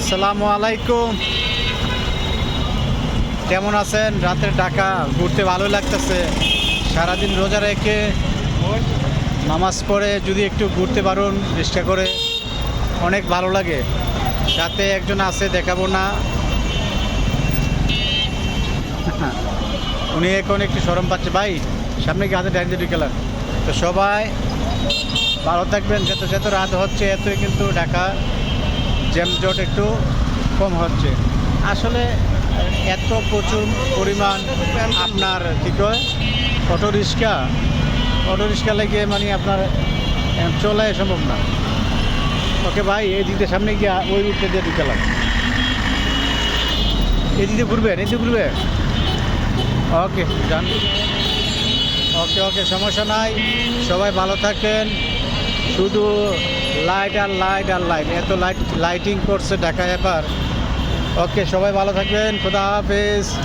আসসালামু আলাইকুম। কেমন আছেন? রাতের ঢাকা ঘুরতে ভালো লাগতেছে। সারাদিন রোজা রেখে নামাজ পড়ে যদি একটু ঘুরতে পারুন চেষ্টা করে, অনেক ভালো লাগে। সাথে একজন আছে, দেখাবো না, উনি এখন একটু শরম পাচ্ছে। ভাই সামনে কি হাতে ডাইনিং বিকেলার। তো সবাই ভালো থাকবেন। যত যত রাত হচ্ছে এতই কিন্তু ঢাকা জ্যামজট একটু কম হচ্ছে। আসলে এত প্রচুর পরিমাণ আপনার কী কয় অটো রিক্সা লেগে মানে আপনার চলাই সম্ভব না। ওকে ভাই, এই দিকটা সামনে গিয়ে ওই রুটটা দিয়ে ঢুকালাম। এই দিকে ঘুরবেন, এই দিকে ঘুরবে। ওকে যান। ওকে ওকে, সমস্যা নাই। সবাই ভালো থাকেন। শুধু লাইট আর লাইট আর লাইট, এত লাইটিং করছে ঢাকা এবার। ওকে, সবাই ভালো থাকবেন। খোদা হাফেজ।